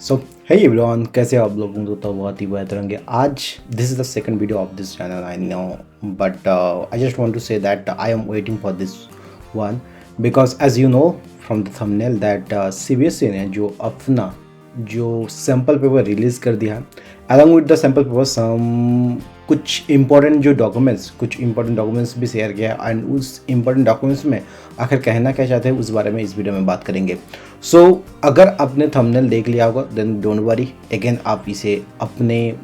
सो hey everyone, कैसे आप लोग? तो बहुत ही बेहतर होंगे। आज this is the second video of this channel, I know, but I just want to say that I am waiting for this one because as you know from the thumbnail that CBSE ने जो sample paper release कर दिया है, along with the sample paper कुछ important documents भी share किया है। And उस इंपॉर्टेंट डॉक्यूमेंट्स में आखिर कहना क्या चाहते हैं उस बारे में इस वीडियो में बात करेंगे। सो अगर आपने थंबनेल देख लिया होगा देन डोंट वरी, अगेन आप इसे अपने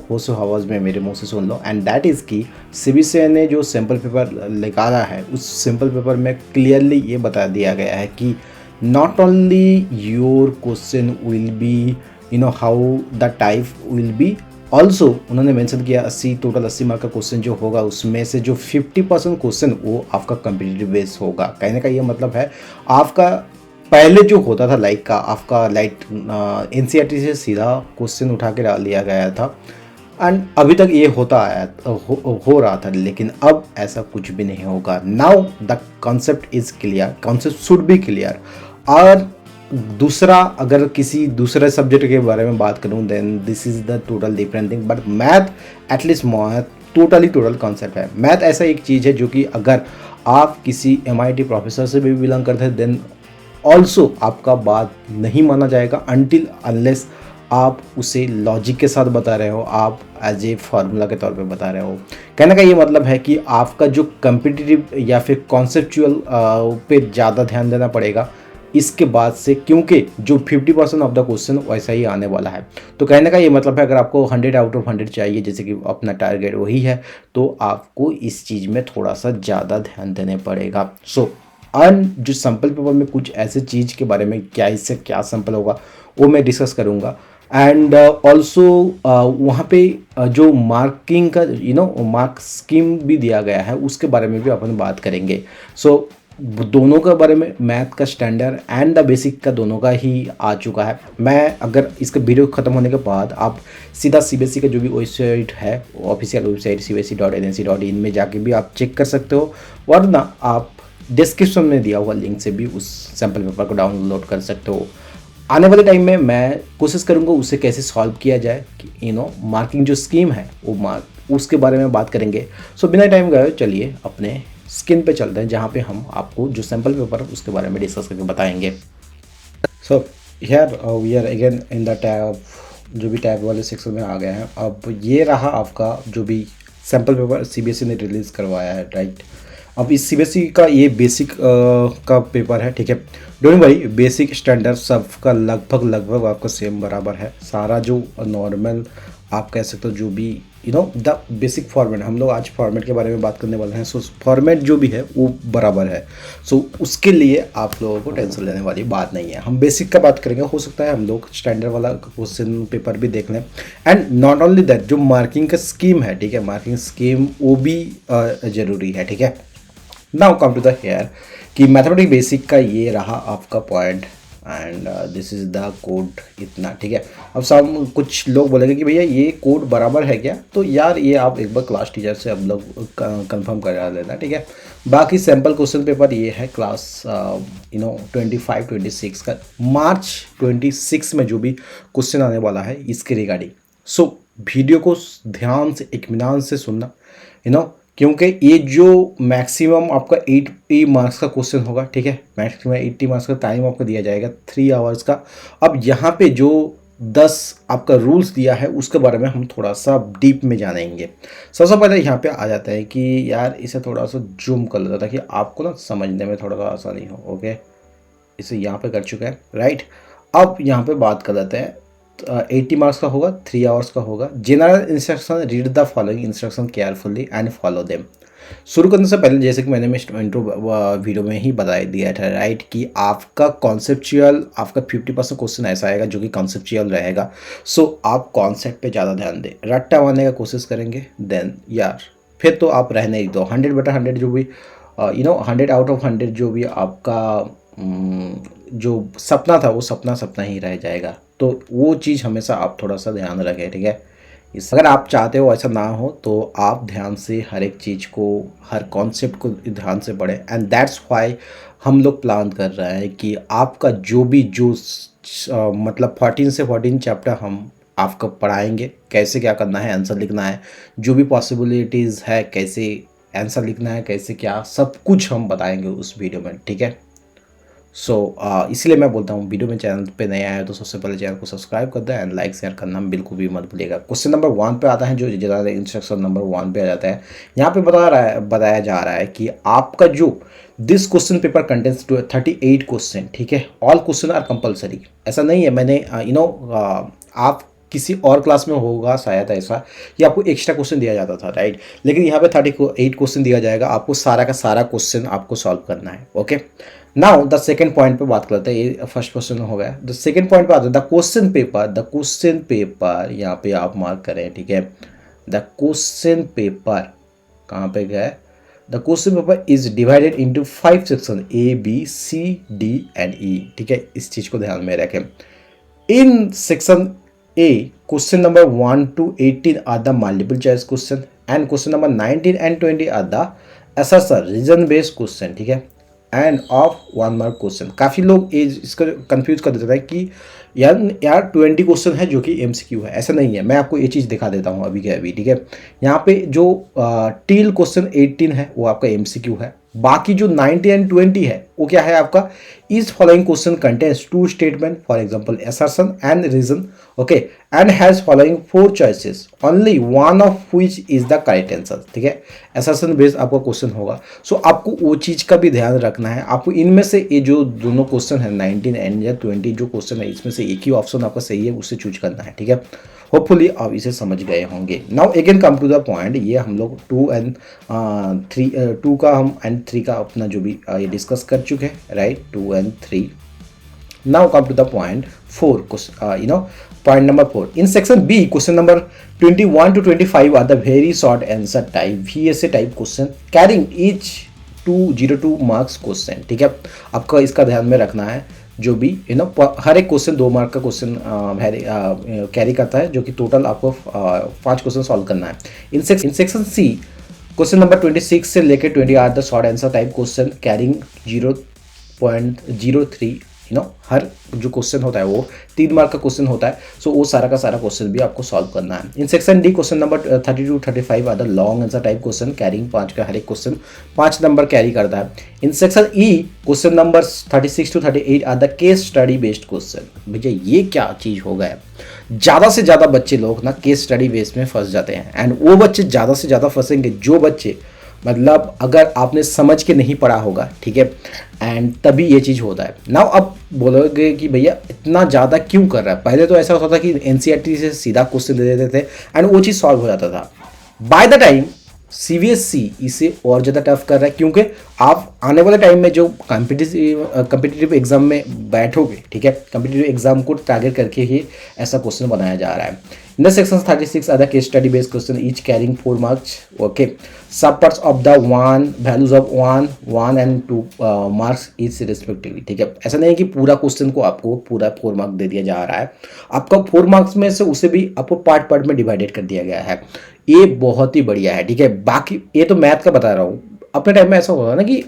होश हवास में मेरे मुंह से सुन लो। एंड दैट इज़ कि सीबीएसई ने जो सैम्पल पेपर निकाला है उस सैम्पल पेपर में क्लियरली ये बता दिया गया है कि not only your question will be how the type will be, also उन्होंने मेंशन किया 80 मार्क का क्वेश्चन जो होगा उसमें से जो 50% क्वेश्चन वो आपका कम्पिटिटिव बेस होगा। कहने का ये मतलब है आपका पहले जो होता था आपका एनसीईआरटी से सीधा क्वेश्चन उठा के डाल लिया गया था एंड अभी तक ये हो रहा था, लेकिन अब ऐसा कुछ भी नहीं होगा। Now the concept is clear, concept should be clear. और दूसरा, अगर किसी दूसरे सब्जेक्ट के बारे में बात करूं then this is the total different thing, but math at least total concept है। मैथ ऐसा एक चीज़ है जो कि अगर आप किसी MIT प्रोफेसर से भी बिलोंग करते हैं देन ऑल्सो आपका बात नहीं माना जाएगा अनटिल अनलेस आप उसे लॉजिक के साथ बता रहे हो, आप एज ए फार्मूला के तौर पे बता रहे हो। कहने का ये मतलब है कि आपका जो कम्पिटिटिव या फिर कॉन्सेप्चुअल पे ज़्यादा ध्यान देना पड़ेगा इसके बाद से, क्योंकि जो 50% ऑफ द क्वेश्चन वैसा ही आने वाला है। तो कहने का ये मतलब है अगर आपको 100 आउट ऑफ 100 चाहिए, जैसे कि अपना टारगेट वही है, तो आपको इस चीज़ में थोड़ा सा ज़्यादा ध्यान देने पड़ेगा। जो सैम्पल पेपर में कुछ ऐसे चीज़ के बारे में इससे क्या सैम्पल होगा वो मैं डिस्कस करूँगा। एंड ऑल्सो वहाँ पे जो मार्किंग का मार्क स्कीम भी दिया गया है उसके बारे में भी अपन बात करेंगे। दोनों के बारे में, मैथ का स्टैंडर्ड एंड द बेसिक का दोनों का ही आ चुका है। मैं अगर इसका वीडियो ख़त्म होने के बाद आप सीधा सीबीएसई का जो भी वेबसाइट है, ऑफिशियल वेबसाइट cbse.nic.in में जाके भी आप चेक कर सकते हो, वरना आप डिस्क्रिप्शन में दिया हुआ लिंक से भी उस सैम्पल पेपर को डाउनलोड कर सकते हो। आने वाले टाइम में मैं कोशिश करूँगा उसे कैसे सॉल्व किया जाए कि मार्किंग जो स्कीम है वो उसके बारे में बात करेंगे। बिना टाइम गए चलिए अपने स्किन पे चलते हैं, जहाँ पे हम आपको जो सैम्पल पेपर है उसके बारे में डिस्कस करके बताएंगे। Here we are again in the tab, जो भी टैब वाले सेक्शन में आ गए हैं। अब ये रहा आपका जो भी सैम्पल पेपर सीबीएसई ने रिलीज़ करवाया है, राइट। अब इस सीबीएसई का ये बेसिक का पेपर है, ठीक है। डोंट वरी, बेसिक स्टैंडर्ड सबका लगभग आपका सेम बराबर है। सारा जो नॉर्मल आप कह सकते हो, जो भी द बेसिक फॉर्मेट, हम लोग आज फॉर्मेट के बारे में बात करने वाले हैं। फॉर्मेट जो भी है वो बराबर है। उसके लिए आप लोगों को टेंशन लेने वाली बात नहीं है। हम बेसिक का बात करेंगे, हो सकता है हम लोग स्टैंडर्ड वाला क्वेश्चन पेपर भी देख लें। एंड नॉट ओनली दैट, जो मार्किंग का स्कीम है, ठीक है, मार्किंग स्कीम वो भी ज़रूरी है, ठीक है। Now come to the here कि मैथमेटिक्स बेसिक का ये रहा आपका point and this is the code, इतना, ठीक है। अब कुछ लोग बोलेंगे कि भैया ये कोड बराबर है क्या? तो यार ये आप एक बार क्लास टीचर से हम लोग कंफर्म करा लेना, ठीक है। बाकी सैम्पल क्वेश्चन पेपर ये है क्लास 25-26 का, मार्च 26 में जो भी क्वेश्चन आने वाला है इसके रिगार्डिंग। वीडियो को ध्यान से इत्मीनान से सुनना, क्योंकि ये जो मैक्सिमम आपका 80 मार्क्स का क्वेश्चन होगा, ठीक है। मैक्सिमम 80 मार्क्स का टाइम आपको दिया जाएगा 3 आवर्स का। अब यहाँ पे जो 10 आपका रूल्स दिया है उसके बारे में हम थोड़ा सा डीप में जानेंगे। सबसे पहले यहाँ पे आ जाता है कि यार इसे थोड़ा सा जूम कर लेता ताकि आपको ना समझने में थोड़ा सा आसानी हो। ओके, इसे यहाँ पे कर चुका है, राइट। अब यहाँ पे बात कर लेते हैं। 80 मार्क्स का होगा, 3 आवर्स का होगा। General instruction, read the following instruction carefully and follow them. शुरू करने से पहले, जैसे कि मैंने इंट्रो वीडियो में ही बता दिया था, राइट, कि आपका कॉन्सेप्चुअल, आपका 50% क्वेश्चन ऐसा आएगा जो कि कॉन्सेप्चुअल रहेगा। आप कॉन्सेप्ट पे ज़्यादा ध्यान दें, रट्टा मारने का कोशिश करेंगे देन यार फिर तो आप रहने ही दो। 100/100 जो भी 100 आउट ऑफ 100 जो भी आपका जो सपना था वो सपना ही रह जाएगा। तो वो चीज़ हमेशा आप थोड़ा सा ध्यान रखें, ठीक है। इस अगर आप चाहते हो ऐसा ना हो तो आप ध्यान से हर एक चीज़ को, हर कॉन्सेप्ट को ध्यान से पढ़ें। एंड दैट्स व्हाई हम लोग प्लान कर रहे हैं कि आपका जो भी मतलब 14 से 14 चैप्टर हम आपको पढ़ाएंगे, कैसे क्या करना है, आंसर लिखना है, जो भी पॉसिबिलिटीज़ है, कैसे आंसर लिखना है, कैसे क्या, सब कुछ हम बताएंगे उस वीडियो में, ठीक है। सो इसलिए मैं बोलता हूँ वीडियो में चैनल पे नए आए तो सबसे पहले चैनल को सब्सक्राइब कर दें एंड लाइक शेयर करना बिल्कुल भी मत भूलिएगा। क्वेश्चन नंबर 1 पे आता है, जो ज़्यादा इंस्ट्रक्शन नंबर 1 पे आ जाता है। यहाँ पे बताया जा रहा है कि आपका जो this question paper contents 38 question, ठीक है। ऑल क्वेश्चन आर कंपलसरी, ऐसा नहीं है, मैंने आप किसी और क्लास में होगा शायद ऐसा कि आपको एक्स्ट्रा क्वेश्चन दिया जाता था, राइट। लेकिन यहाँ पे 38 क्वेश्चन दिया जाएगा, आपको सारा का सारा क्वेश्चन आपको सॉल्व करना है, okay. Now the second point पे बात करते हैं, ये फर्स्ट क्वेश्चन हो गया। द सेकंड पॉइंट पे आते हैं द क्वेश्चन पेपर यहाँ पे आप मार्क करें, ठीक है। द क्वेश्चन पेपर कहाँ पे गया है? The question paper is divided into 5 section, A B C D and E, ठीक है। इस चीज को ध्यान में रखें। In section A, question number 1 to 18 are the multiple choice question and question number 19 and 20 are the assessor region based question, ठीक है, एंड ऑफ 1 मार्क क्वेश्चन। काफ़ी लोग इसका कंफ्यूज कर देते हैं कि यार 20 क्वेश्चन है जो कि MCQ है। ऐसा नहीं है, मैं आपको ये चीज़ दिखा देता हूँ अभी के अभी, ठीक है। यहाँ पे जो टिल क्वेश्चन 18 है वो आपका MCQ है। बाकी जो 90 एंड 20 है वो क्या है आपका, is following question contains 2 statement, for example assertion and reason, okay, and has following 4 choices, only one of which is the correct answer, ठीक है। असर्शन बेस्ड आपका क्वेश्चन होगा। सो आपको वो चीज़ का भी ध्यान रखना है। आपको इनमें से ये जो दोनों क्वेश्चन है 19 एंड या 20 जो क्वेश्चन है, इसमें से एक ही ऑप्शन आपका सही है, उससे चूज करना है, ठीक है। होपफुली आप इसे समझ गए होंगे। Now again come to the point, ये हम लोग 2 एंड 2 का हम एंड 3 का अपना जो भी ये डिस्कस कर चुके हैं, right, 2 and 3। Now come to the point 4, point number 4 in section B, question number 21 to 25 are the very short answer type VSA type question carrying each 202 marks question, ठीक है। आपका इसका ध्यान में रखना है, जो भी हर एक क्वेश्चन 2 मार्क का क्वेश्चन कैरी करता है, जो कि टोटल आपको 5 क्वेश्चन सॉल्व करना है। In section C, question number 26 से लेकर 20 are the short answer type question carrying 0.03, हर जो क्वेश्चन होता है वो 3 मार्क का क्वेश्चन होता है। सो वो सारा का सारा क्वेश्चन भी आपको सॉल्व करना है। In section D, question number 32 35 are the long answer type question carrying 5 का हर एक क्वेश्चन 5 नंबर कैरी करता है। In section E, question number 36 to 38 are the case study based question. भैया ये क्या चीज़ हो गया है, ज़्यादा से ज़्यादा बच्चे लोग ना केस स्टडी बेस्ड में फंस जाते हैं। एंड वो बच्चे ज़्यादा से ज़्यादा फंसेंगे जो बच्चे मतलब अगर आपने समझ के नहीं पढ़ा होगा, ठीक है, एंड तभी ये चीज़ होता है। नाउ अब बोलोगे कि भैया इतना ज़्यादा क्यों कर रहा है। पहले तो ऐसा होता था कि NCERT से सीधा क्वेश्चन दे देते थे एंड वो चीज़ सॉल्व हो जाता था। बाय द टाइम CBSE इसे और ज़्यादा टफ कर रहा है, क्योंकि आप आने वाले टाइम में जो कम्पिटिटिव एग्जाम में बैठोगे, ठीक है, कम्पिटिटिव एग्जाम को टारगेट करके ही ऐसा क्वेश्चन बनाया जा रहा है। In the section 36 are the case study based question each carrying 4 marks, okay. सब parts of the values of 1 and 2 marks is respectively, ठीक है। ऐसा नहीं है कि पूरा क्वेश्चन को आपको पूरा 4 मार्क्स दे दिया जा रहा है, आपका 4 मार्क्स में से उसे भी आपको पार्ट में डिवाइडेड कर दिया गया है। ये बहुत ही बढ़िया है, ठीक है। बाकी ये तो मैथ का बता रहा हूँ, अपने टाइम में ऐसा होता है ना कि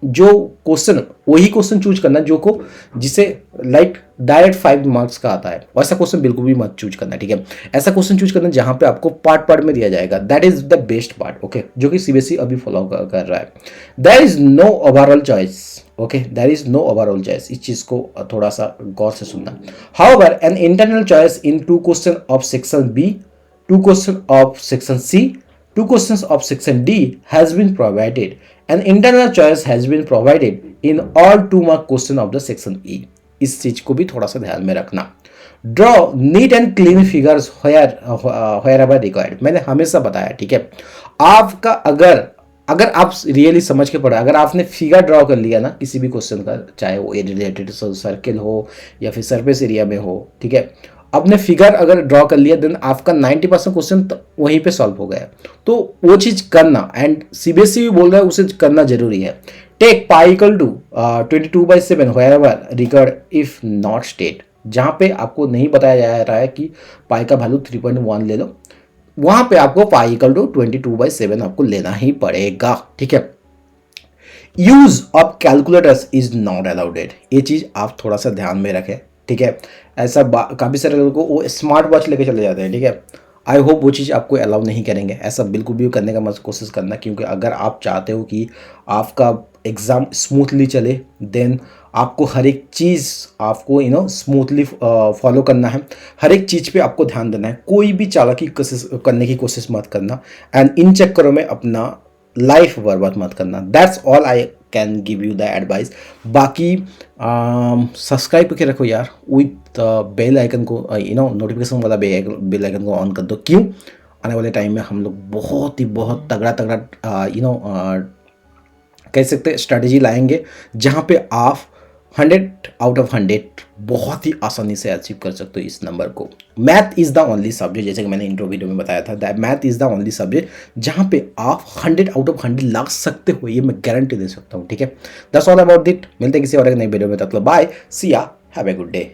जो क्वेश्चन वही क्वेश्चन चूज करना जो को जिसे लाइक डायरेक्ट 5 मार्क्स का आता है, वैसा क्वेश्चन बिल्कुल भी मत चूज करना, ठीक है। ऐसा क्वेश्चन चूज करना जहां पे आपको पार्ट में दिया जाएगा, that is the best part, okay, जो कि CBSE अभी फॉलो कर रहा है। There is no overall choice, okay, there is no overall choice. इस चीज को थोड़ा सा गौर से सुनना। However an internal choice in 2 question of section B, 2 question of section C, 2 questions of section D has been provided. An internal choice has been provided in all 2 mark question of the section E. इस चीज को भी थोड़ा सा ध्यान में रखना। Draw neat and clean figures wherever required. मैंने हमेशा बताया, ठीक है। आपका अगर आप रियली समझ के पढ़ा, अगर आपने फिगर ड्रॉ कर लिया ना किसी भी क्वेश्चन का, चाहे वो रिलेटेड सर्किल हो या फिर सरफेस एरिया में हो, ठीक है, आपने फिगर अगर ड्रॉ कर लिया देन आपका 90% क्वेश्चन तो वहीं पे सॉल्व हो गया। तो वो चीज करना, एंड CBSE भी बोल रहा है उसे करना जरूरी है। Take pi equal to 22/7 wherever required if not state. जहाँ पे आपको नहीं बताया जा रहा है कि पाई का वैल्यू 3.1 ले लो, वहाँ पे आपको पाई इक्वल टू 22/7 आपको लेना ही पड़ेगा, ठीक है। Use of calculators is not allowed, ये चीज़ आप थोड़ा सा ध्यान में रखें, ठीक है। ऐसा काफ़ी सारे लोगों को वो स्मार्ट वॉच लेके चले जाते हैं, ठीक है। आई होप वो चीज़ आपको अलाउ नहीं करेंगे, ऐसा बिल्कुल भी करने का मत कोशिश करना, क्योंकि अगर आप चाहते हो कि आपका एग्ज़ाम स्मूथली चले, देन आपको हर एक चीज़ आपको स्मूथली फॉलो करना है, हर एक चीज़ पे आपको ध्यान देना है, कोई भी चालाकी कोशिश करने की कोशिश मत करना, एंड इन चक्करों में अपना लाइफ बर्बाद मत करना। That's all I can give you the advice. बाकी सब्सक्राइब करके रखो यार, विथ बेल आइकन को नोटिफिकेशन वाला बेल आइकन को ऑन कर दो। क्यों? आने वाले टाइम में हम लोग बहुत तगड़ा कह सकते हैं स्ट्रैटेजी लाएंगे, जहाँ पे आप 100 आउट ऑफ 100 बहुत ही आसानी से अचीव कर सकते हो इस नंबर को। Math is the only subject, जैसे कि मैंने इंट्रो वीडियो में बताया था, that math is the only subject जहाँ पे आप 100 आउट ऑफ 100 ला सकते हो, ये मैं गारंटी दे सकता हूँ, ठीक है। That's all about it. मिलते हैं किसी और एक नई वीडियो में, तब तक बाय, सी या, हैव ए गुड डे।